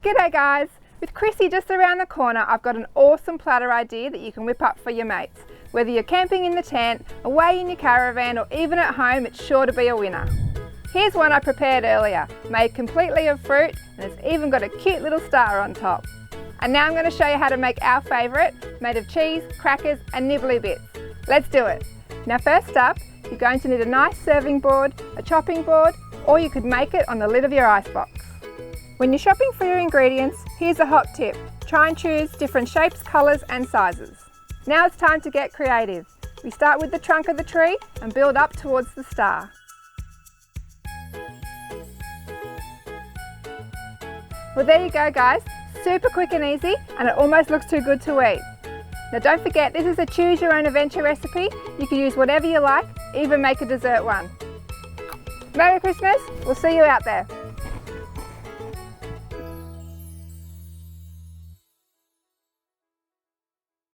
G'day guys! With Chrissy just around the corner, I've got an awesome platter idea that you can whip up for your mates. Whether you're camping in the tent, away in your caravan, or even at home, it's sure to be a winner. Here's one I prepared earlier, made completely of fruit, and it's even got a cute little star on top. And now I'm going to show you how to make our favourite, made of cheese, crackers and nibbly bits. Let's do it! Now first up, you're going to need a nice serving board, a chopping board, or you could make it on the lid of your icebox. When you're shopping for your ingredients, here's a hot tip. Try and choose different shapes, colours and sizes. Now it's time to get creative. We start with the trunk of the tree and build up towards the star. Well, there you go guys, super quick and easy, and it almost looks too good to eat. Now don't forget, this is a choose your own adventure recipe. You can use whatever you like, even make a dessert one. Merry Christmas, we'll see you out there.